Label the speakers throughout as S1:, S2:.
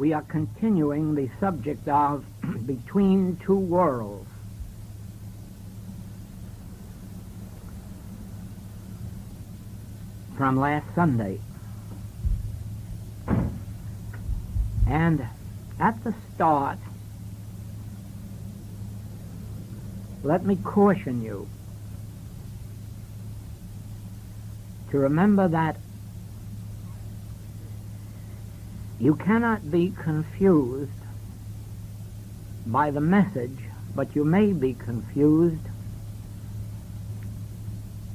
S1: we are continuing the subject of Between Two Worlds. From last Sunday. And at the start, let me caution you to remember that you cannot be confused by the message, but you may be confused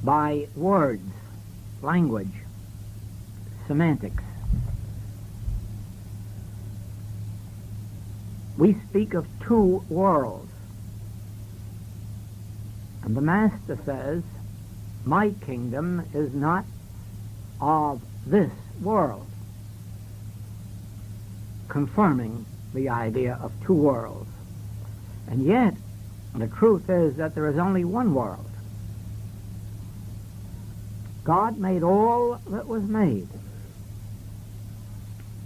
S1: by words, language, semantics. We speak of two worlds. And the Master says, my kingdom is not of this world, confirming the idea of two worlds. And yet, the truth is that there is only one world. God made all that was made.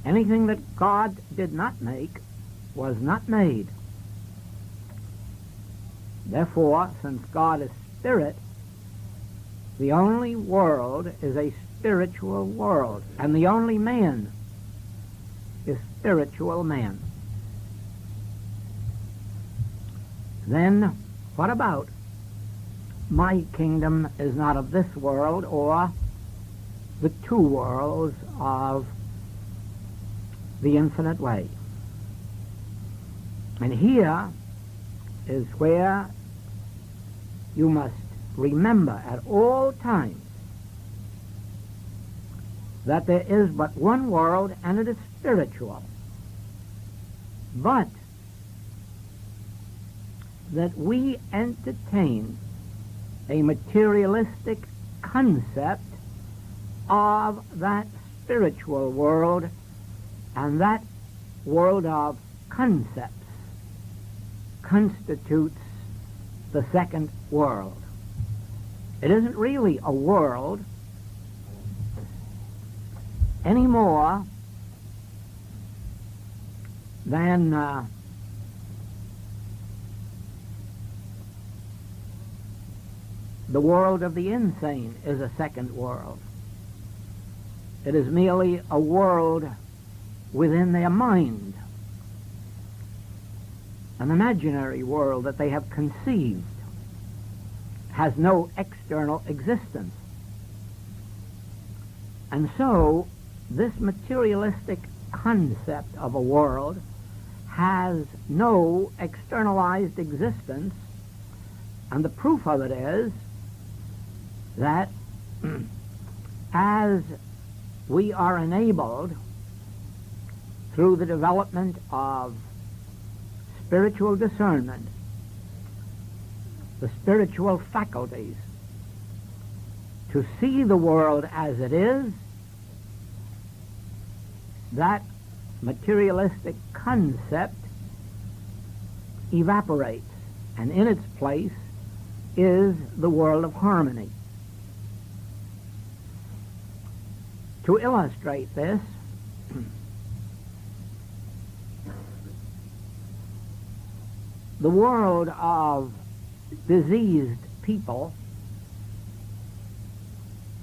S1: Anything that God did not make was not made. Therefore, since God is spirit, the only world is a spiritual world, and the only man is spiritual man. Then, what about my kingdom is not of this world, or the two worlds of the infinite way? And here is where you must remember at all times that there is but one world, and it is spiritual. But that we entertain a materialistic concept of that spiritual world, and that world of concepts constitutes the second world. It isn't really a world any more than the world of the insane is a second world. It is merely a world within their mind, an imaginary world that they have conceived, has no external existence. And so, this materialistic concept of a world has no externalized existence, and the proof of it is that as we are enabled through the development of spiritual discernment, the spiritual faculties, to see the world as it is, that materialistic concept evaporates, and in its place is the world of harmony. To illustrate this, the world of diseased people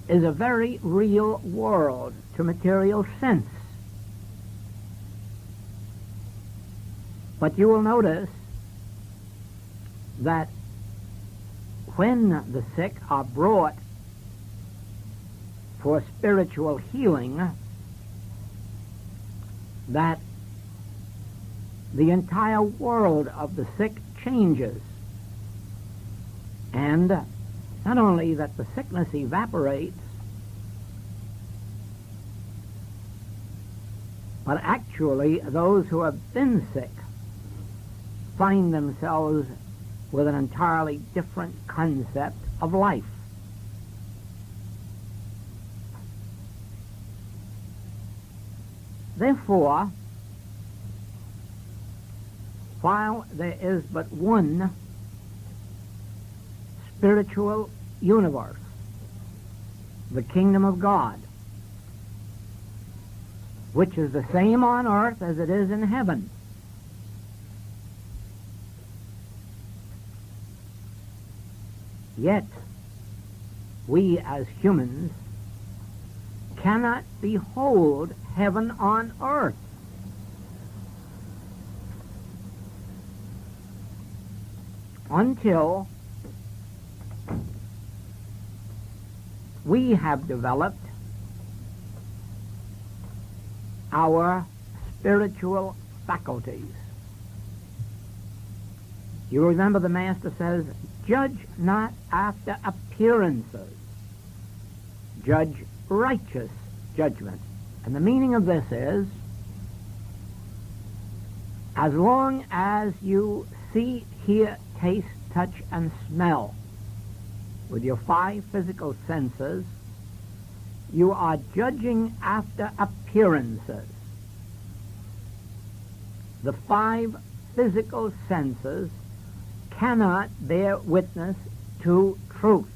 S1: is a very real world to material sense. But you will notice that when the sick are brought for spiritual healing, that the entire world of the sick changes. And not only that the sickness evaporates, but actually those who have been sick find themselves with an entirely different concept of life. Therefore, while there is but one spiritual universe, the kingdom of God, which is the same on earth as it is in heaven. Yet, we as humans cannot behold heaven on earth. Until we have developed our spiritual faculties. You remember the Master says, judge not after appearances, judge righteous judgment. And the meaning of this is, as long as you see, hear, taste, touch, and smell with your 5 physical senses, you are judging after appearances. The 5 physical senses cannot bear witness to truth.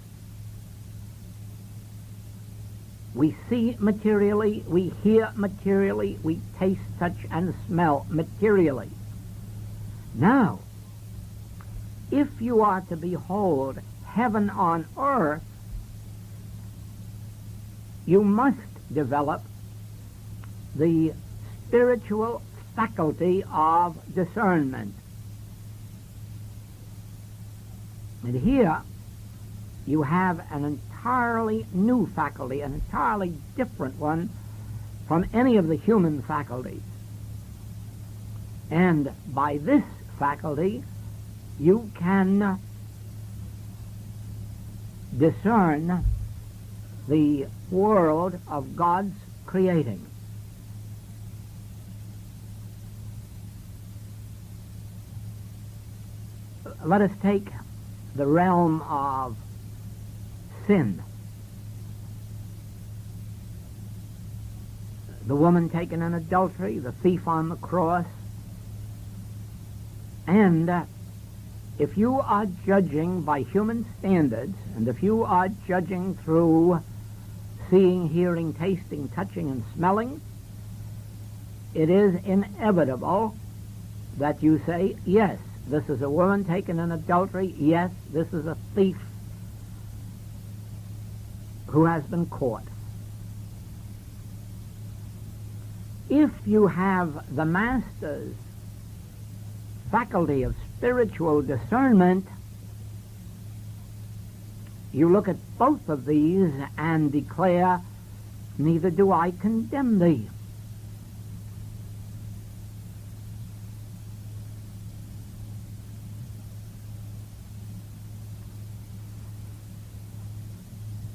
S1: We see materially, we hear materially, we taste, touch, and smell materially. Now, if you are to behold heaven on earth, you must develop the spiritual faculty of discernment. And here you have an entirely new faculty, an entirely different one from any of the human faculties. And by this faculty, you can discern the world of God's creating. Let us take the realm of sin. The woman taken in adultery, the thief on the cross. And if you are judging by human standards, and if you are judging through seeing, hearing, tasting, touching, and smelling, it is inevitable that you say, yes, this is a woman taken in adultery, yes, this is a thief who has been caught. If you have the Master's faculty of spiritual discernment, you look at both of these and declare, neither do I condemn thee.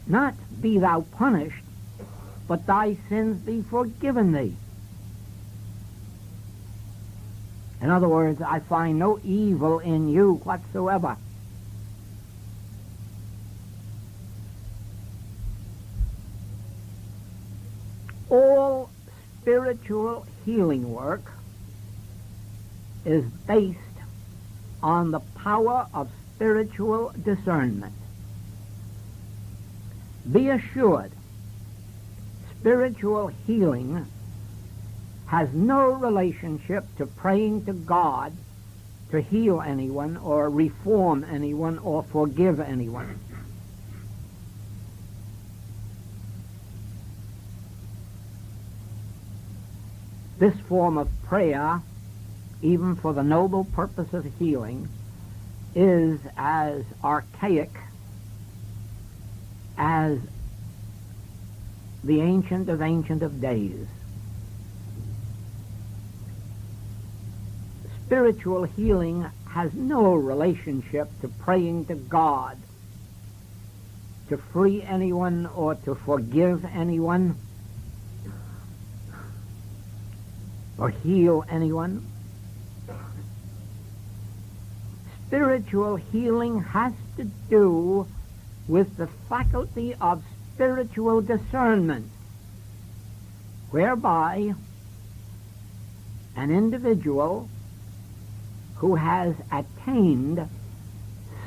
S1: Not be thou punished, but thy sins be forgiven thee. In other words, I find no evil in you whatsoever. All spiritual healing work is based on the power of spiritual discernment. Be assured, spiritual healing has no relationship to praying to God to heal anyone or reform anyone or forgive anyone. This form of prayer, even for the noble purpose of healing, is as archaic as the ancient of days. Spiritual healing has no relationship to praying to God to free anyone or to forgive anyone or heal anyone. Spiritual healing has to do with the faculty of spiritual discernment, whereby an individual who has attained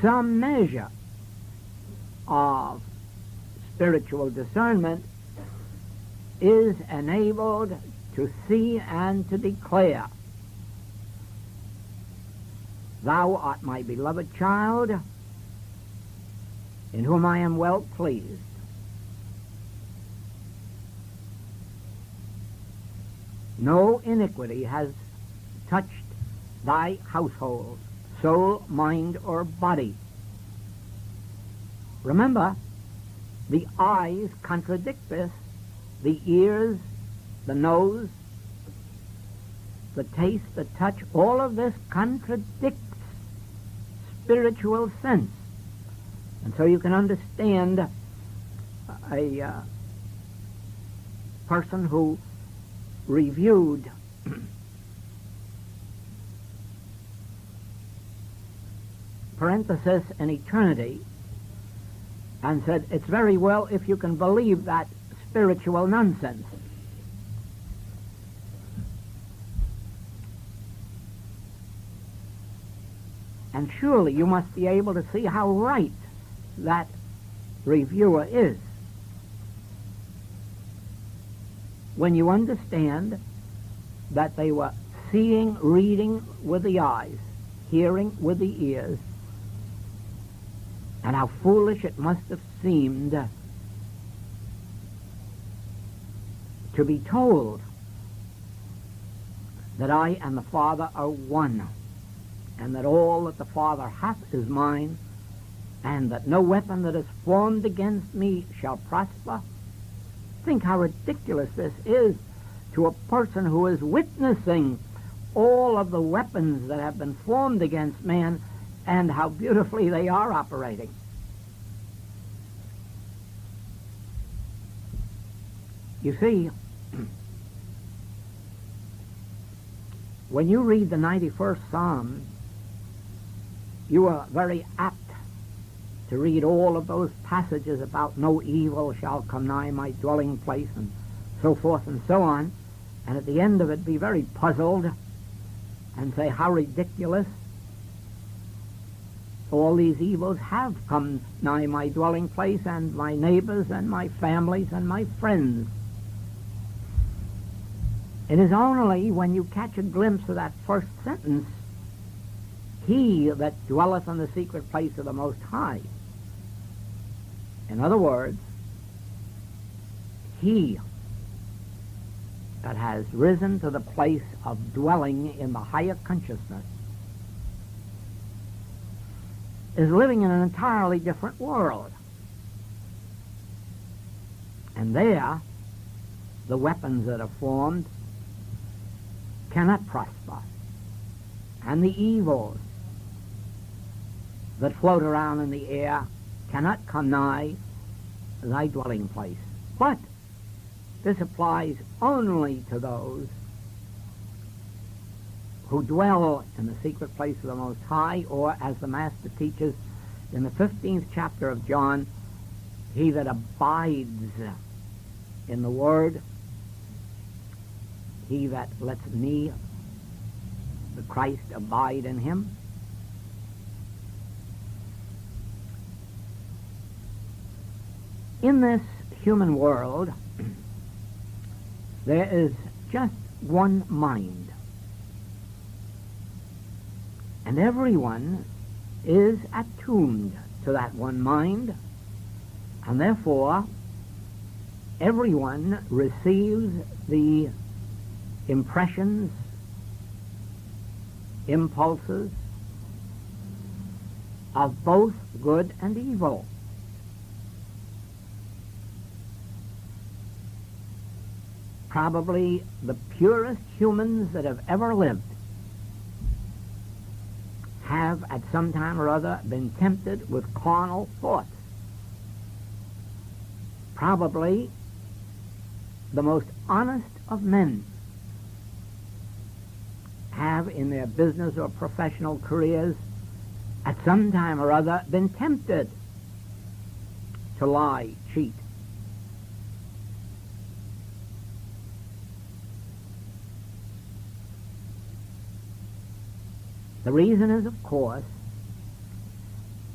S1: some measure of spiritual discernment is enabled to see and to declare, Thou art my beloved child, in whom I am well pleased. No iniquity has touched thy household, soul, mind, or body. Remember, the eyes contradict this, the ears, the nose, the taste, the touch, all of this contradicts spiritual sense. And so you can understand a person who reviewed parenthesis in eternity and said, it's very well if you can believe that spiritual nonsense. And surely you must be able to see how right that reviewer is when you understand that they were seeing, reading with the eyes, hearing with the ears, and how foolish it must have seemed to be told that I and the Father are one, and that all that the Father hath is mine, and that no weapon that is formed against me shall prosper. Think how ridiculous this is to a person who is witnessing all of the weapons that have been formed against man and how beautifully they are operating. You see, when you read the 91st Psalm, you are very apt to read all of those passages about no evil shall come nigh my dwelling place and so forth and so on, and at the end of it be very puzzled and say how ridiculous. All these evils have come nigh my dwelling place and my neighbors and my families and my friends. It is only when you catch a glimpse of that first sentence, he that dwelleth in the secret place of the Most High. In other words, he that has risen to the place of dwelling in the higher consciousness is living in an entirely different world. And there, the weapons that are formed cannot prosper, and the evils that float around in the air cannot come nigh thy dwelling place. But this applies only to those who dwell in the secret place of the Most High, or as the Master teaches in the 15th chapter of John, he that abides in the Word, he that lets me, the Christ, abide in him. In this human world, there is just one mind. And everyone is attuned to that one mind, and therefore everyone receives the impressions, impulses of both good and evil. Probably the purest humans that have ever lived have at some time or other been tempted with carnal thoughts. Probably the most honest of men have in their business or professional careers at some time or other been tempted to lie, cheat. The reason is, of course,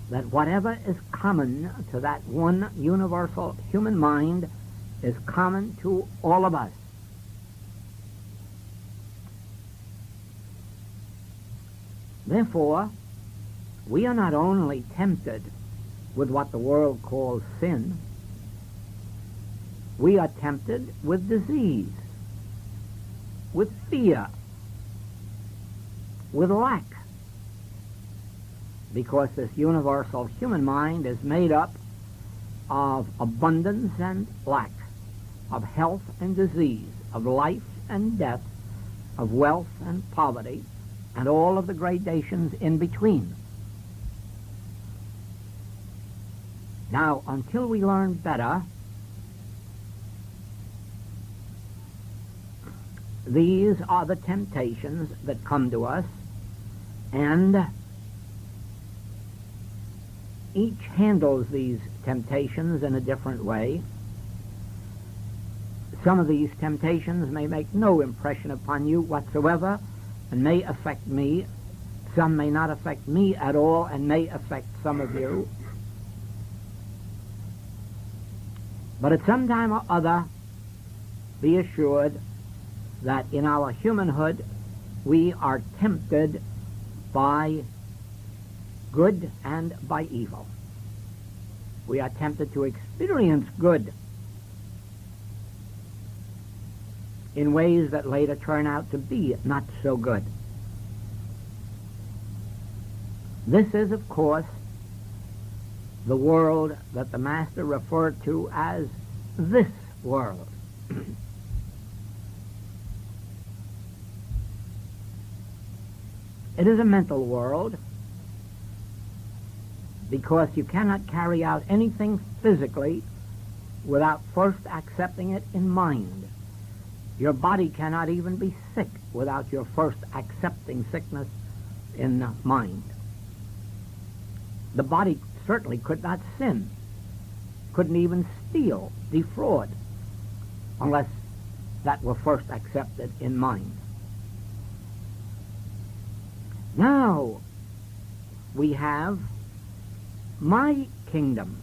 S1: that whatever is common to that one universal human mind is common to all of us. Therefore, we are not only tempted with what the world calls sin, we are tempted with disease, with fear, with lack, because this universal human mind is made up of abundance and lack, of health and disease, of life and death, of wealth and poverty, and all of the gradations in between. Now, until we learn better, these are the temptations that come to us, and each handles these temptations in a different way. Some of these temptations may make no impression upon you whatsoever and may affect me. Some may not affect me at all and may affect some of you. But at some time or other, be assured that in our humanhood we are tempted by good and by evil. We are tempted to experience good in ways that later turn out to be not so good. This is, of course, the world that the Master referred to as this world. It is a mental world, because you cannot carry out anything physically without first accepting it in mind. Your body cannot even be sick without your first accepting sickness in mind. The body certainly could not sin, couldn't even steal, defraud, unless that were first accepted in mind. Now we have my kingdom,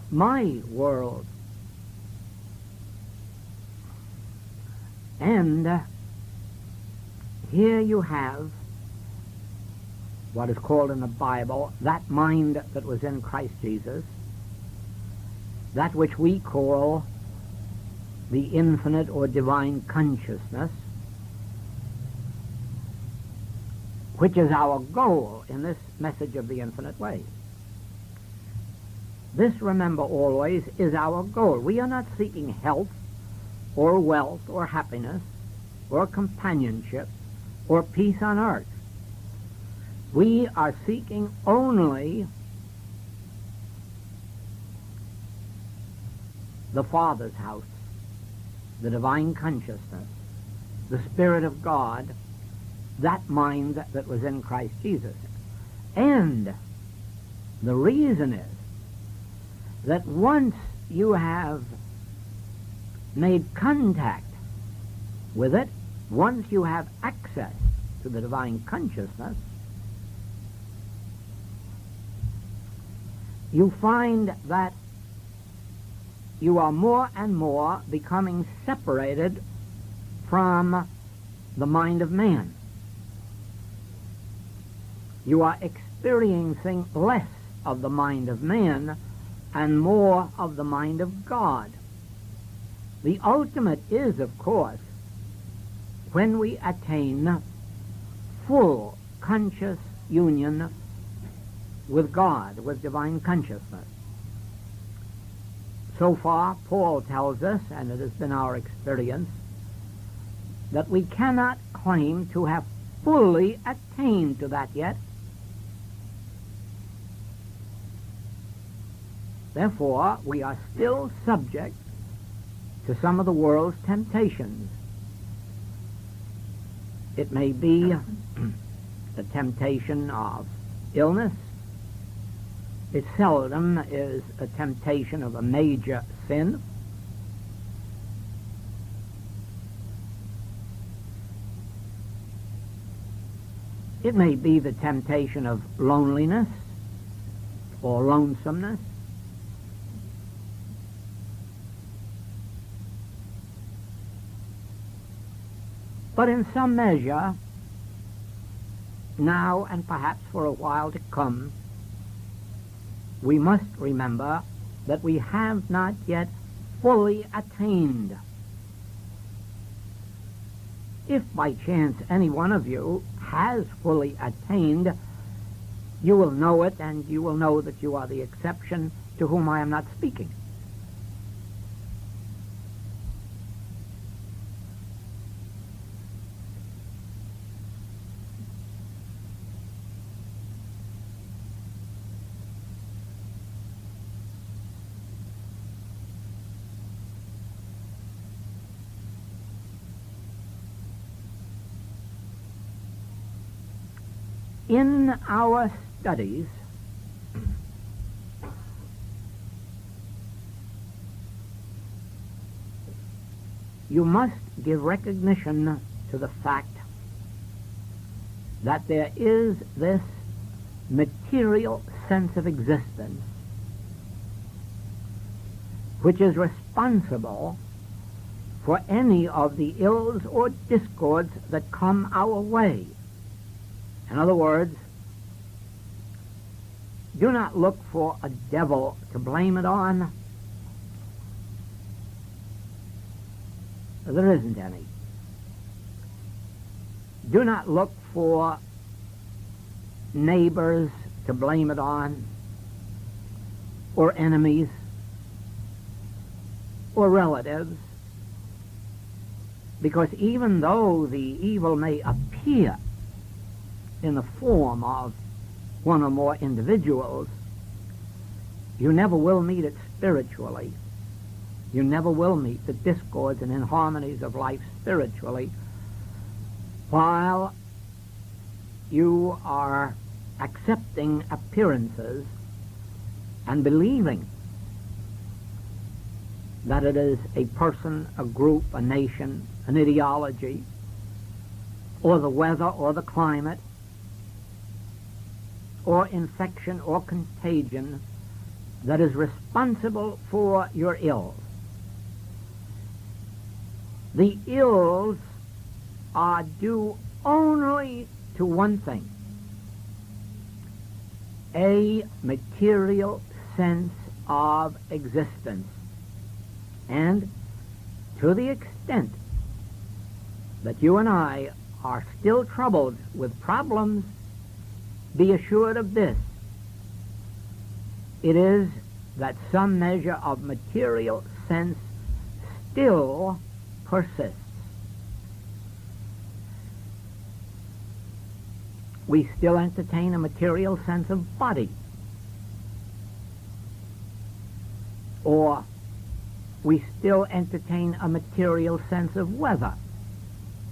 S1: my world. And here you have what is called in the Bible that mind that was in Christ Jesus, that which we call the infinite or divine consciousness, which is our goal in this message of the infinite way. This, remember always, is our goal. We are not seeking health or wealth or happiness or companionship or peace on earth. We are seeking only the Father's house, the divine consciousness, the Spirit of God, that mind that was in Christ Jesus. And the reason is that once you have made contact with it, once you have access to the divine consciousness, you find that you are more and more becoming separated from the mind of man. You are experiencing less of the mind of man and more of the mind of God. The ultimate is, of course, when we attain full conscious union with God, with divine consciousness. So far, Paul tells us, and it has been our experience, that we cannot claim to have fully attained to that yet. Therefore, we are still subject to some of the world's temptations. It may be the temptation of illness. It seldom is a temptation of a major sin. It may be the temptation of loneliness or lonesomeness. But in some measure, now and perhaps for a while to come, we must remember that we have not yet fully attained. If by chance any one of you has fully attained, you will know it, and you will know that you are the exception to whom I am not speaking. In our studies, you must give recognition to the fact that there is this material sense of existence which is responsible for any of the ills or discords that come our way. In other words, do not look for a devil to blame it on. There isn't any. Do not look for neighbors to blame it on, or enemies, or relatives, because even though the evil may appear in the form of one or more individuals, you never will meet it spiritually. You never will meet the discords and inharmonies of life spiritually while you are accepting appearances and believing that it is a person, a group, a nation, an ideology, or the weather or the climate, or infection or contagion that is responsible for your ills. The ills are due only to one thing: a material sense of existence. And to the extent that you and I are still troubled with problems, be assured of this: it is that some measure of material sense still persists. We still entertain a material sense of body, or we still entertain a material sense of weather,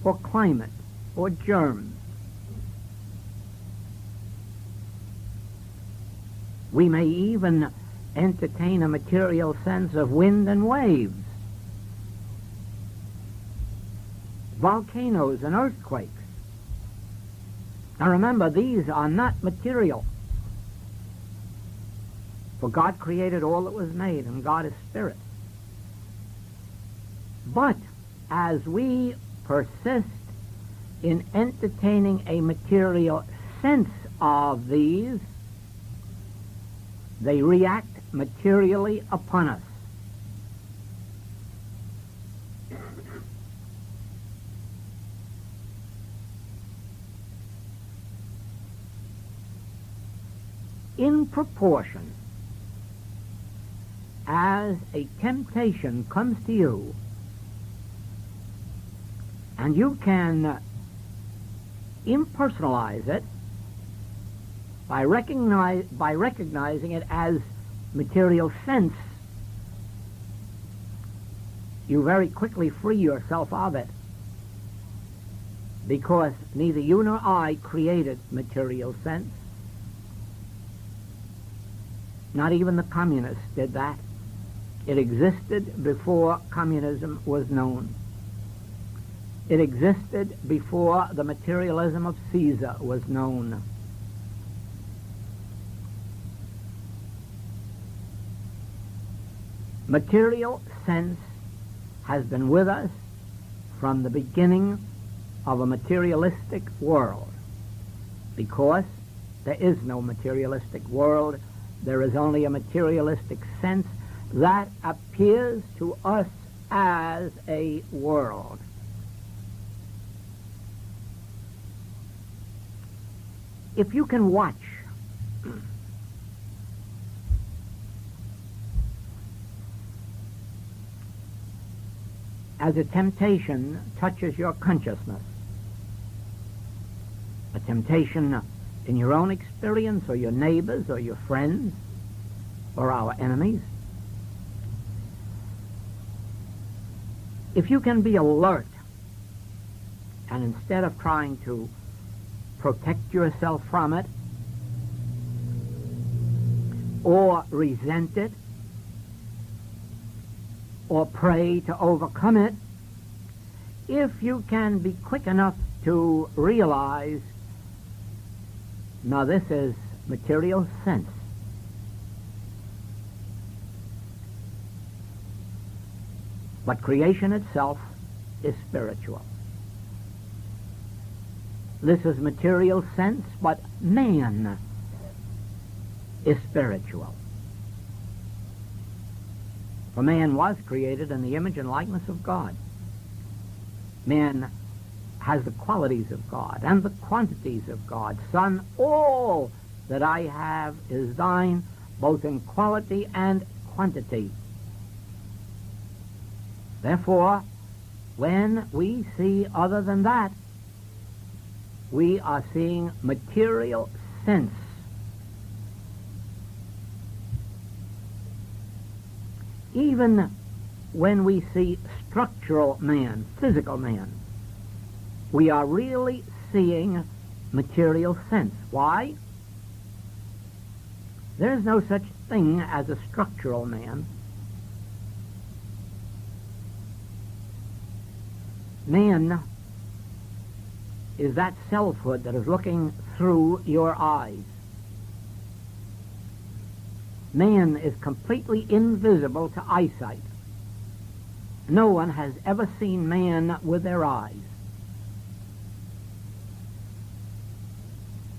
S1: or climate, or germs. We may even entertain a material sense of wind and waves, volcanoes and earthquakes. Now remember, these are not material, for God created all that was made, and God is spirit. But as we persist in entertaining a material sense of these, they react materially upon us. In proportion as a temptation comes to you, and you can impersonalize it by recognizing it as material sense, you very quickly free yourself of it, because neither you nor I created material sense. Not even the communists did that. It existed before communism was known. It existed before the materialism of Caesar was known. Material sense has been with us from the beginning of a materialistic world. because there is no materialistic world. There is only a materialistic sense that appears to us as a world. If you can watch as a temptation touches your consciousness, a temptation in your own experience or your neighbors or your friends or our enemies, if you can be alert and instead of trying to protect yourself from it or resent it or pray to overcome it, if you can be quick enough to realize, now this is material sense, but creation itself is spiritual. This is material sense, but man is spiritual. For man was created in the image and likeness of God. Man has the qualities of God and the quantities of God. Son, all that I have is thine, both in quality and quantity. Therefore, when we see other than that, we are seeing material sense. Even when we see structural man, physical man, we are really seeing material sense. Why? There's no such thing as a structural man. Man is that selfhood that is looking through your eyes. Man is completely invisible to eyesight. No one has ever seen man with their eyes.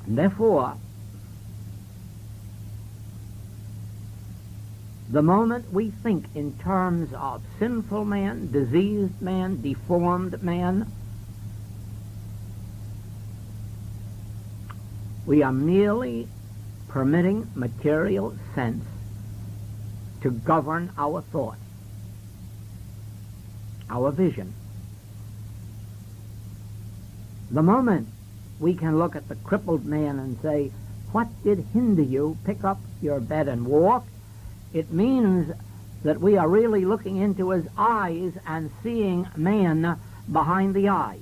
S1: And therefore, the moment we think in terms of sinful man, diseased man, deformed man, we are merely permitting material sense to govern our thought, our vision. The moment we can look at the crippled man and say, what did hinder you pick up your bed and walk? It means that we are really looking into his eyes and seeing man behind the eyes.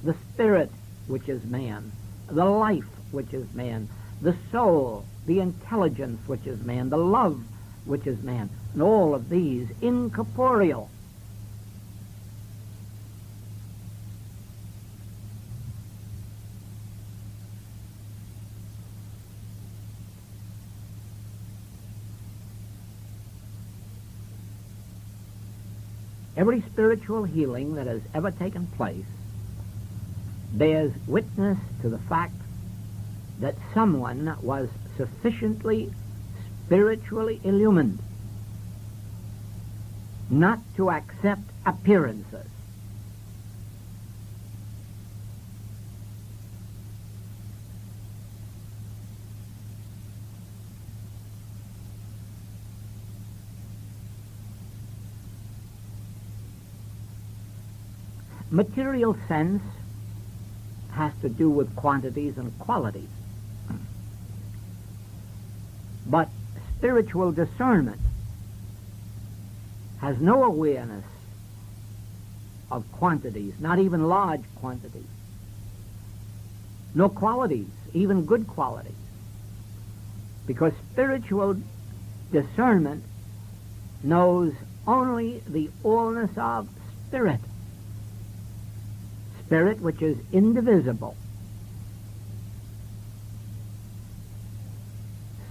S1: The spirit, which is man, the life, which is man, the soul, the intelligence, which is man, the love, which is man, and all of these incorporeal. Every spiritual healing that has ever taken place bears witness to the fact that someone was sufficiently spiritually illumined not to accept appearances. Material sense has to do with quantities and qualities. But spiritual discernment has no awareness of quantities, not even large quantities, no qualities, even good qualities. Because spiritual discernment knows only the allness of spirit. Spirit which is indivisible.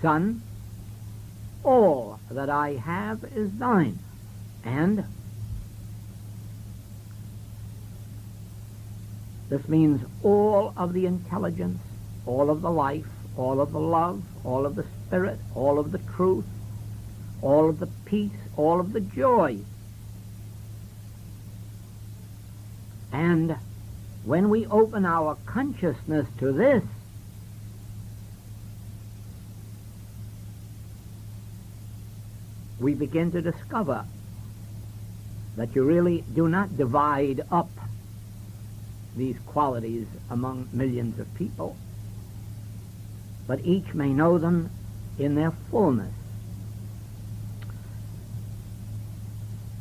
S1: Son, all that I have is thine. And This means all of the intelligence, all of the life, all of the love, all of the spirit, all of the truth, all of the peace, all of the joy. And when we open our consciousness to this, we begin to discover that you really do not divide up these qualities among millions of people, but each may know them in their fullness.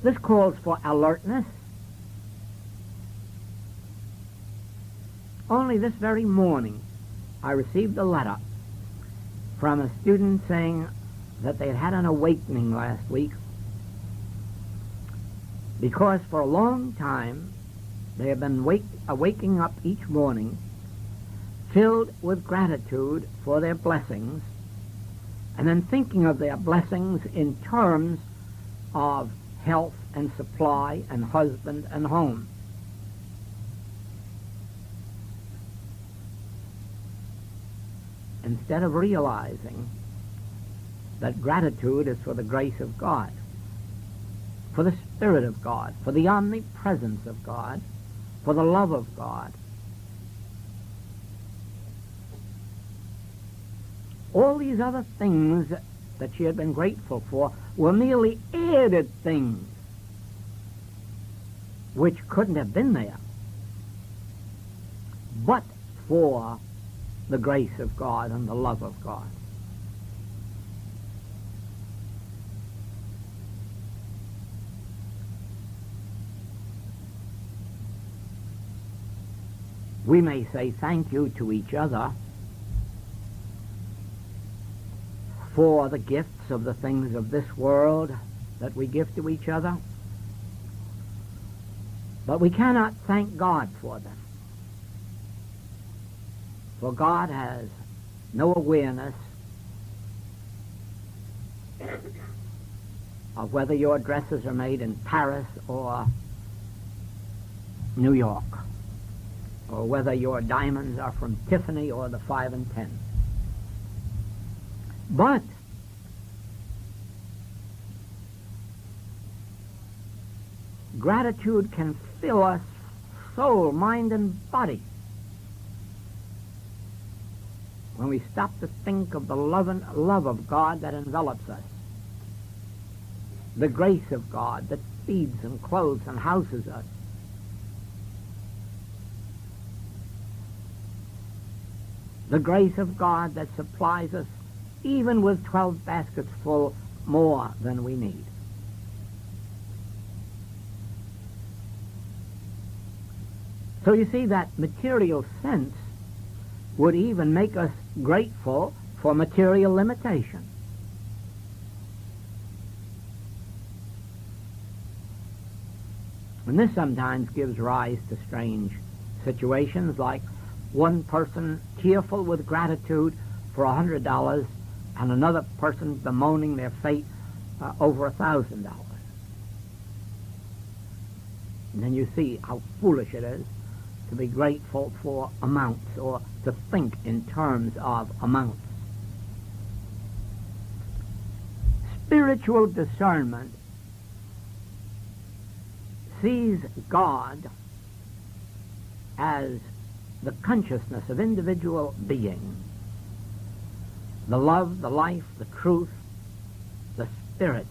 S1: This calls for alertness. Only this very morning, I received a letter from a student saying that they had had an awakening last week because for a long time they have been waking up each morning filled with gratitude for their blessings and then thinking of their blessings in terms of health and supply and husband and home. Instead of realizing that gratitude is for the grace of God, for the Spirit of God, for the omnipresence of God, for the love of God. All these other things that she had been grateful for were merely added things which couldn't have been there but for the grace of God and the love of God. We may say thank you to each other for the gifts of the things of this world that we give to each other, but we cannot thank God for them. For God has no awareness of whether your dresses are made in Paris or New York, or whether your diamonds are from Tiffany or the 5 and 10. But gratitude can fill us soul, mind, and body when we stop to think of the love of God that envelops us, the grace of God that feeds and clothes and houses us, the grace of God that supplies us even with 12 baskets full more than we need. So you see, that material sense would even make us grateful for material limitation. And this sometimes gives rise to strange situations, like one person tearful with gratitude for $100 and another person bemoaning their fate over $1,000. And then you see how foolish it is to be grateful for amounts or to think in terms of amounts. Spiritual discernment sees God as the consciousness of individual being, the love, the life, the truth, the spirit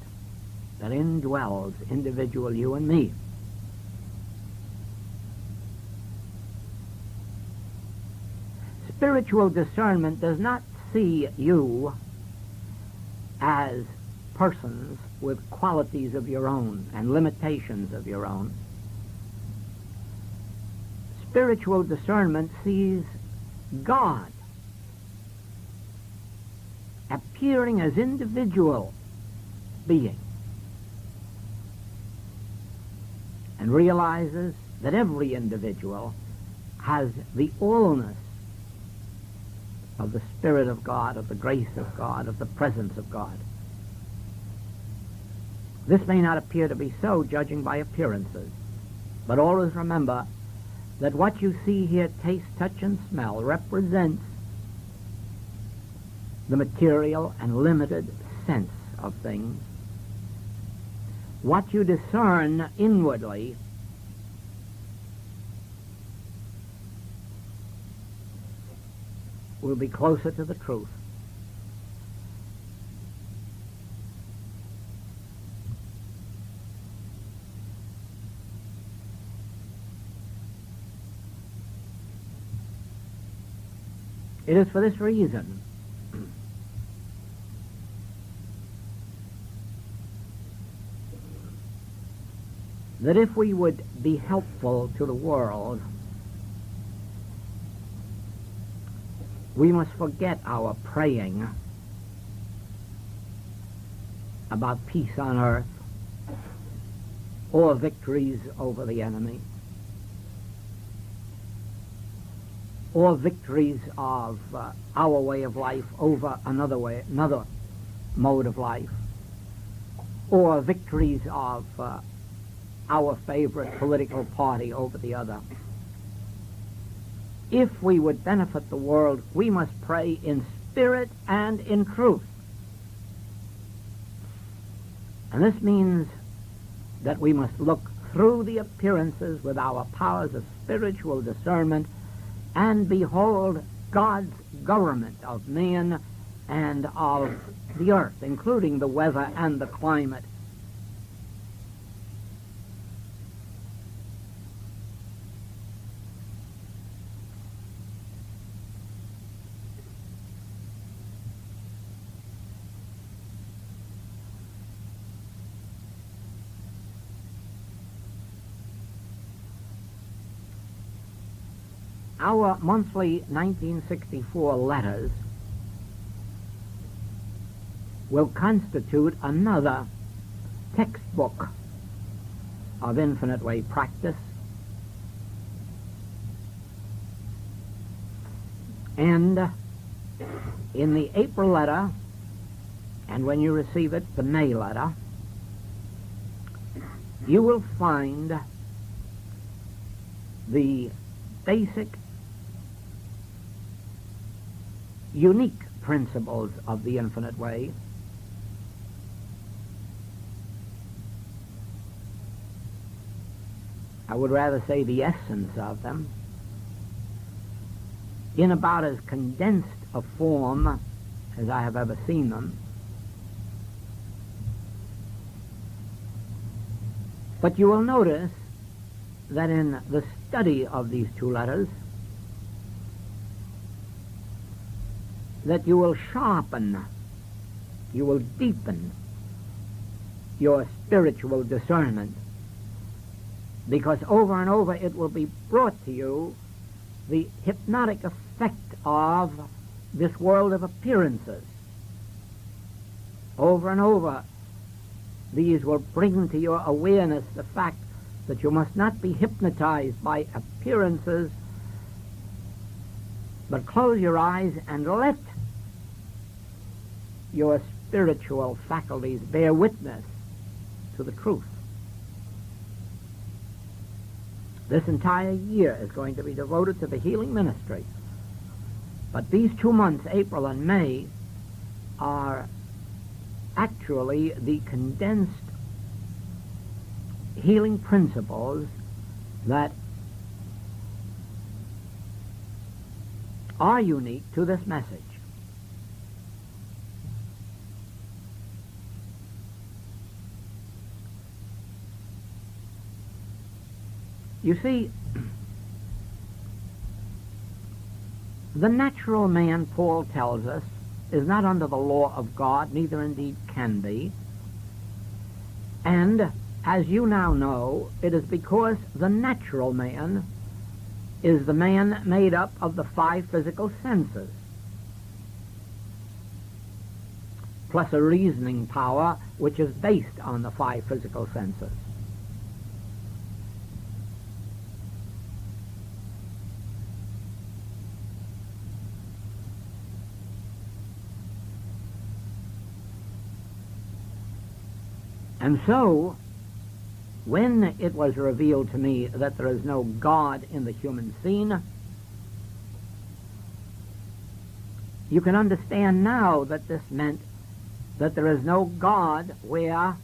S1: that indwells individual you and me. Spiritual discernment does not see you as persons with qualities of your own and limitations of your own. Spiritual discernment sees God appearing as individual being and realizes that every individual has the allness of the Spirit of God, of the grace of God, of the presence of God. This may not appear to be so, judging by appearances, but always remember that what you see, hear, taste, touch, and smell represents the material and limited sense of things. What you discern inwardly will be closer to the truth. It is for this reason that if we would be helpful to the world, we must forget our praying about peace on earth or victories over the enemy or victories of our way of life over another mode of life, or victories of our favorite political party over the other. If we would benefit the world, we must pray in spirit and in truth. And this means that we must look through the appearances with our powers of spiritual discernment and behold God's government of man and of the earth, including the weather and the climate. Our monthly 1964 letters will constitute another textbook of infinite way practice, and in the April letter, and when you receive it, the May letter, you will find the basic unique principles of the infinite way, I would rather say the essence of them, in about as condensed a form as I have ever seen them. But you will notice that in the study of these two letters, that you will sharpen, you will deepen your spiritual discernment, because over and over it will be brought to you the hypnotic effect of this world of appearances. Over and over these will bring to your awareness the fact that you must not be hypnotized by appearances, but close your eyes and let your spiritual faculties bear witness to the truth. This entire year is going to be devoted to the healing ministry. But these 2 months, April and May, are actually the condensed healing principles that are unique to this message. You see, the natural man, Paul tells us, is not under the law of God, neither indeed can be. And, as you now know, it is because the natural man is the man made up of the 5 physical senses, plus a reasoning power which is based on the 5 physical senses. And so, when it was revealed to me that there is no God in the human scene, you can understand now that this meant that there is no God where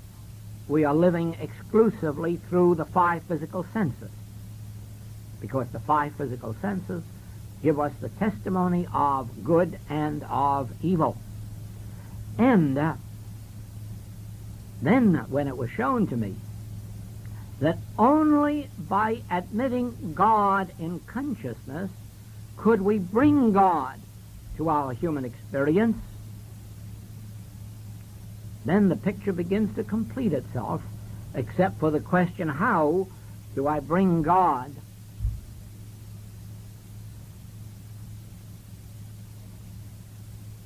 S1: we are living exclusively through the five physical senses, because the five physical senses give us the testimony of good and of evil. And then when it was shown to me that only by admitting God in consciousness could we bring God to our human experience, then the picture begins to complete itself, except for the question, how do I bring God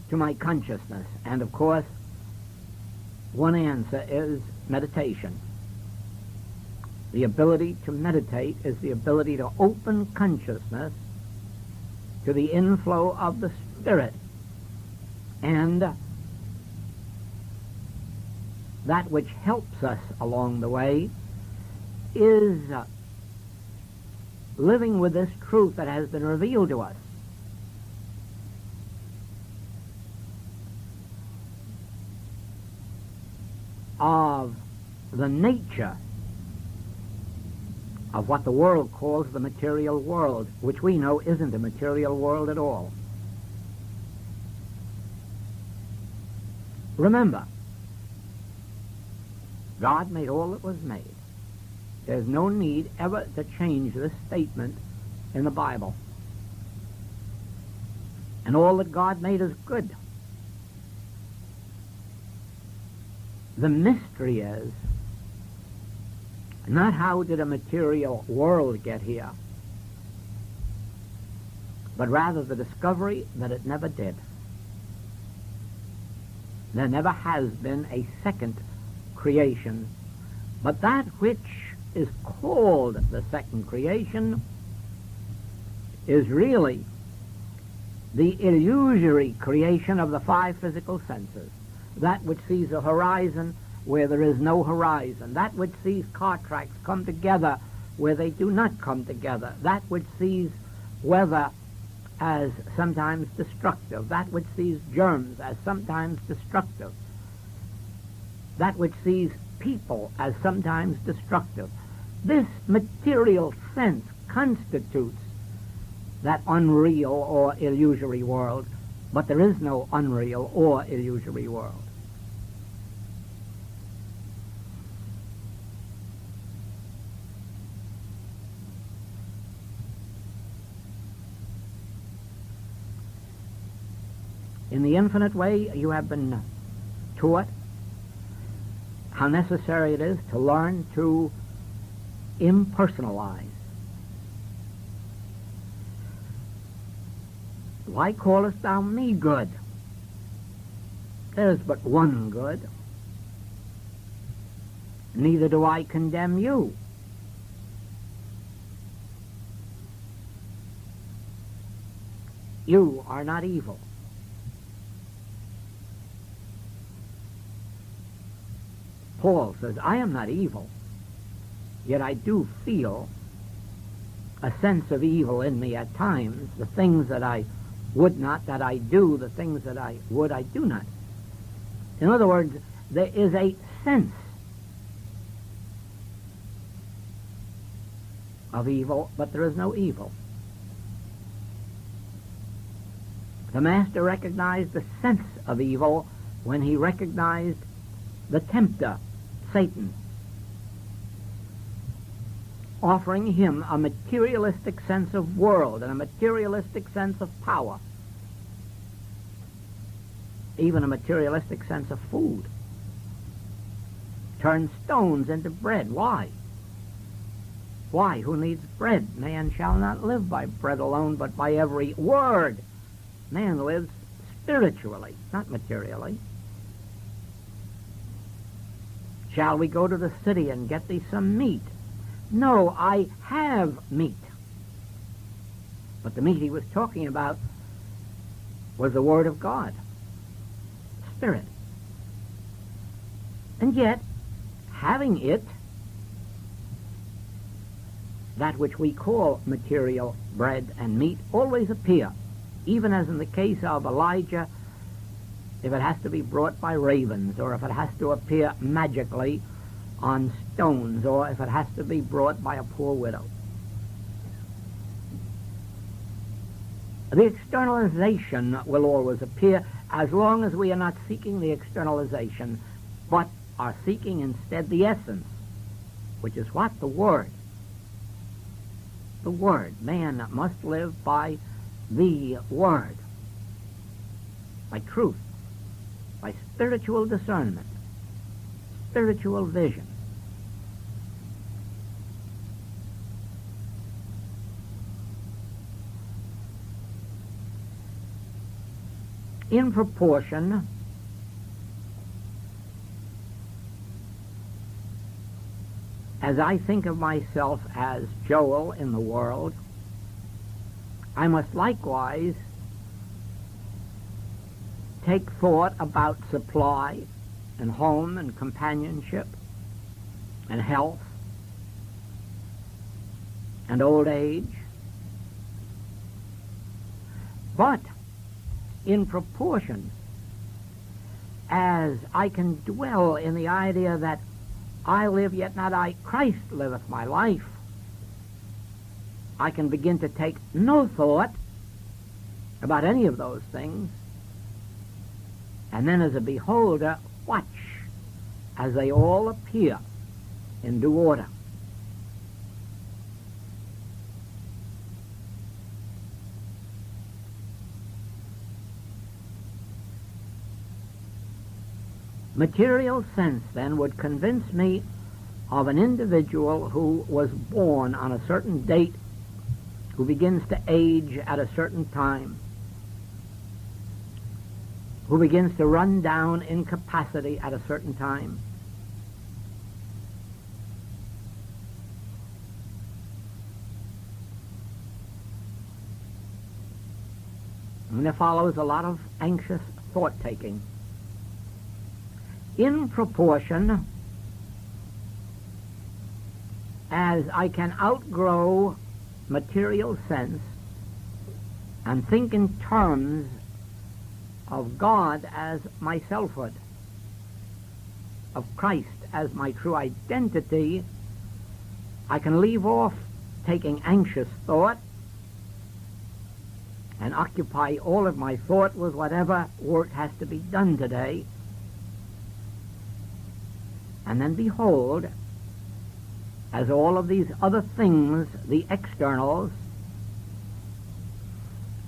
S1: to my consciousness? And of course, one answer is meditation. The ability to meditate is the ability to open consciousness to the inflow of the Spirit. And that which helps us along the way is living with this truth that has been revealed to us. Of the nature of what the world calls the material world, which we know isn't a material world at all. Remember, God made all that was made. There's no need ever to change this statement in the Bible. And all that God made is good. The mystery is not how did a material world get here, but rather the discovery that it never did. There never has been a second creation, but that which is called the second creation is really the illusory creation of the five physical senses. That which sees a horizon where there is no horizon. That which sees car tracks come together where they do not come together. That which sees weather as sometimes destructive. That which sees germs as sometimes destructive. That which sees people as sometimes destructive. This material sense constitutes that unreal or illusory world, but there is no unreal or illusory world. In the infinite way, you have been taught how necessary it is to learn to impersonalize. Why callest thou me good? There is but one good. Neither do I condemn you. You are not evil. Paul says, I am not evil, yet I do feel a sense of evil in me at times. The things that I would not, that I do. The things that I would, I do not. In other words, there is a sense of evil, but there is no evil. The Master recognized the sense of evil when he recognized the tempter, Satan, offering him a materialistic sense of world and a materialistic sense of power, even a materialistic sense of food. Turn stones into bread. Why? Why? Who needs bread? Man shall not live by bread alone, but by every word. Man lives spiritually, not materially. Shall we go to the city and get thee some meat? No, I have meat. But the meat he was talking about was the Word of God, Spirit. And yet, having it that which we call material bread and meat always appear, even as in the case of Elijah, if it has to be brought by ravens, or if it has to appear magically on stones, or if it has to be brought by a poor widow. The externalization will always appear as long as we are not seeking the externalization, but are seeking instead the essence, which is what? The Word. The Word. Man must live by the Word, by truth, by spiritual discernment, spiritual vision. In proportion as I think of myself as Joel in the world, I must likewise take thought about supply and home and companionship and health and old age. But in proportion as I can dwell in the idea that I live, yet not I, Christ liveth my life, I can begin to take no thought about any of those things, and then as a beholder, watch as they all appear in due order. Material sense, then, would convince me of an individual who was born on a certain date, who begins to age at a certain time, who begins to run down in capacity at a certain time. And there follows a lot of anxious thought-taking. In proportion as I can outgrow material sense and think in terms of God as my selfhood, of Christ as my true identity, I can leave off taking anxious thought and occupy all of my thought with whatever work has to be done today. And then behold, as all of these other things, the externals,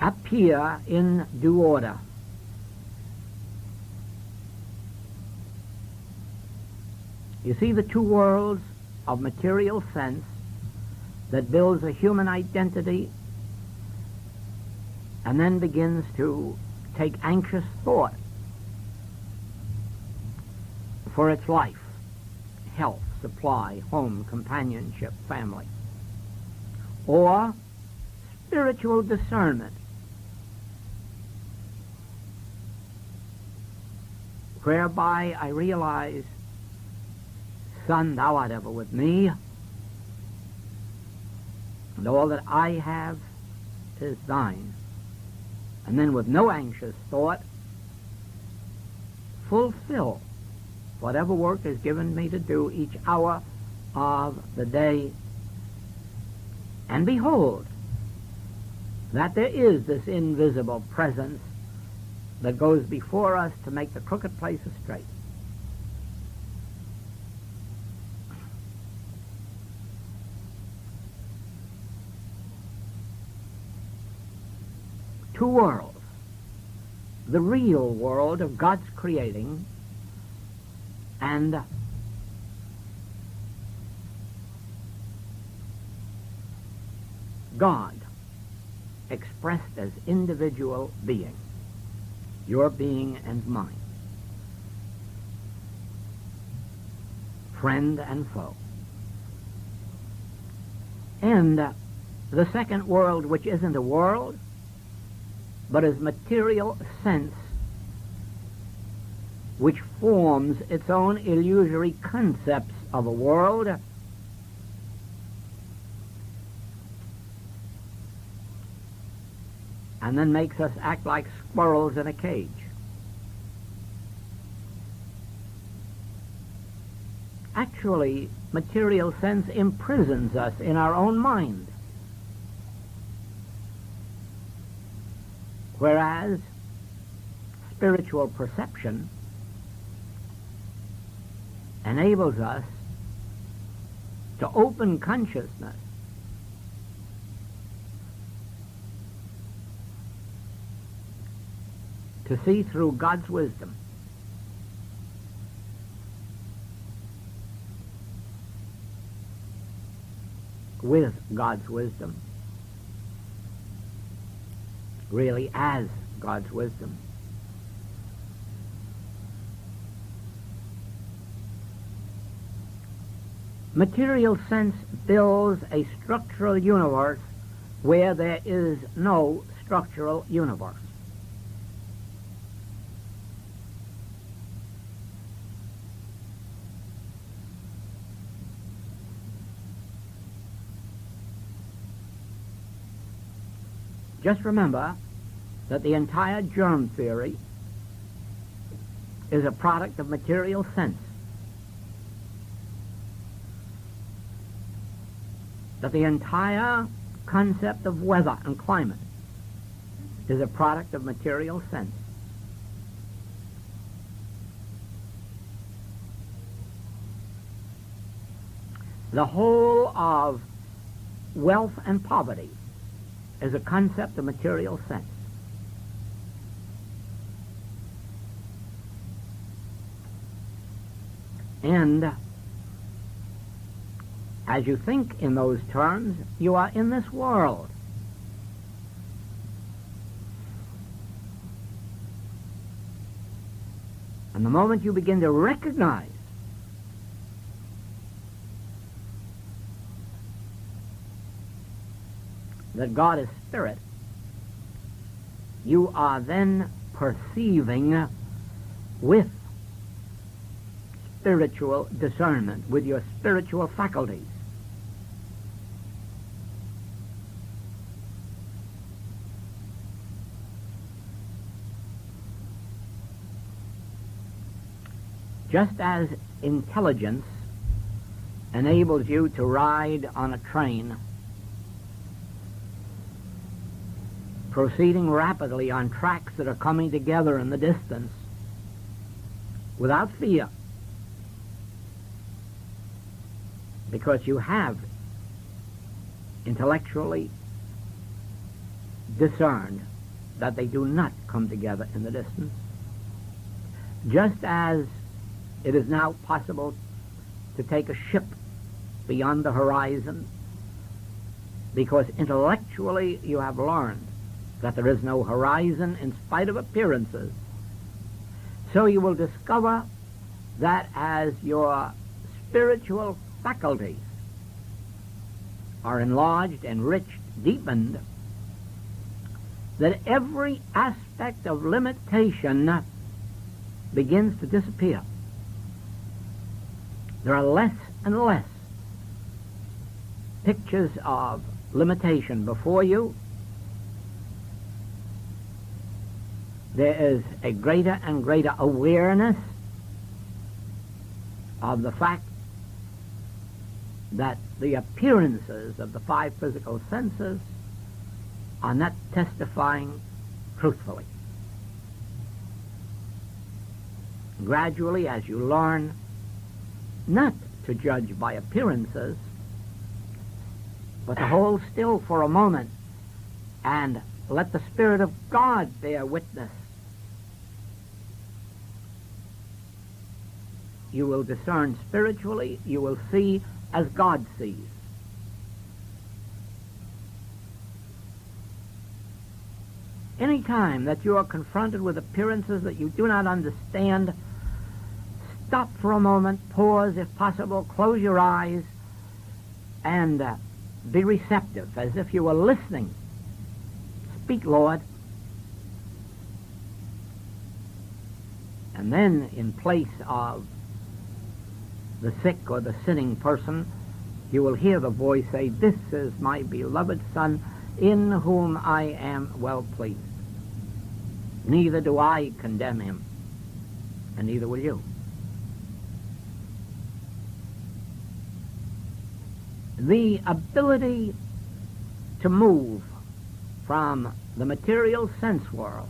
S1: appear in due order. You see the two worlds of material sense that builds a human identity and then begins to take anxious thought for its life. Health, supply, home, companionship, family. Or spiritual discernment, whereby I realize, Son, thou art ever with me, and all that I have is thine. And then with no anxious thought, fulfill whatever work is given me to do each hour of the day. And behold, that there is this invisible presence that goes before us to make the crooked places straight. Two worlds. The real world of God's creating, and God expressed as individual being, your being and mine, friend and foe. And the second world, which isn't a world, but is material sense, which forms its own illusory concepts of a world, and then makes us act like squirrels in a cage. Actually, material sense imprisons us in our own mind, whereas spiritual perception enables us to open consciousness to see through God's wisdom. With God's wisdom. Really as God's wisdom. Material sense builds a structural universe where there is no structural universe. Just remember that the entire germ theory is a product of material sense. That the entire concept of weather and climate is a product of material sense. The whole of wealth and poverty is a concept of material sense. And as you think in those terms, you are in this world. And the moment you begin to recognize that God is spirit, you are then perceiving with spiritual discernment, with your spiritual faculties. Just as intelligence enables you to ride on a train proceeding rapidly on tracks that are coming together in the distance without fear, because you have intellectually discerned that they do not come together in the distance. Just as it is now possible to take a ship beyond the horizon, because intellectually you have learned that there is no horizon in spite of appearances, so you will discover that as your spiritual faculties are enlarged, enriched, deepened, that every aspect of limitation begins to disappear. There are less and less pictures of limitation before you. There is a greater and greater awareness of the fact that the appearances of the five physical senses are not testifying truthfully. Gradually, as you learn not to judge by appearances, but to hold still for a moment and let the Spirit of God bear witness, you will discern spiritually, you will see as God sees. Any time that you are confronted with appearances that you do not understand, stop for a moment, pause if possible, close your eyes, and be receptive, as if you were listening. Speak, Lord. And then, in place of the sick or the sinning person, you will hear the voice say, "This is my beloved Son, in whom I am well pleased. Neither do I condemn him, and neither will you. The ability to move from the material sense world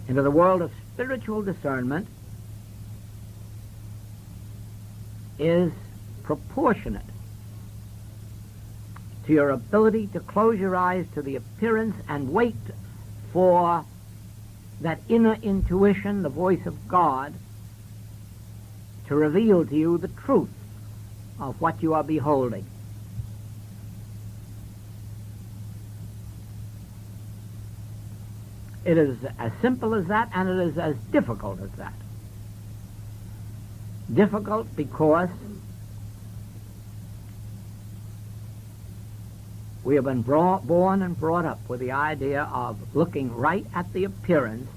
S1: into the world of spiritual discernment is proportionate to your ability to close your eyes to the appearance and wait for that inner intuition, the voice of God, to reveal to you the truth of what you are beholding. It is as simple as that, and it is as difficult as that. Difficult because we have been born and brought up with the idea of looking right at the appearance,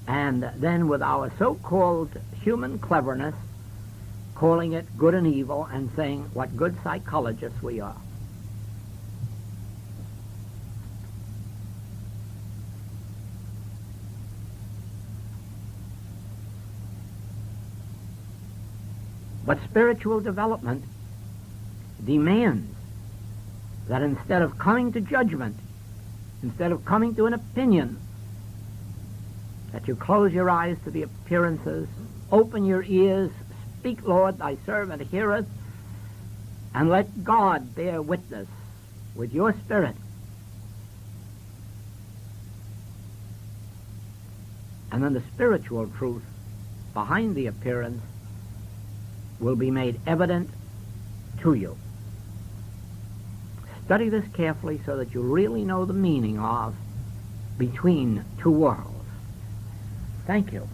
S1: and then with our so-called human cleverness, calling it good and evil, and saying what good psychologists we are. But spiritual development demands that instead of coming to judgment, instead of coming to an opinion, that you close your eyes to the appearances, open your ears, speak, Lord, thy servant heareth, and let God bear witness with your spirit. And then the spiritual truth behind the appearance will be made evident to you. Study this carefully so that you really know the meaning of between two worlds. Thank you.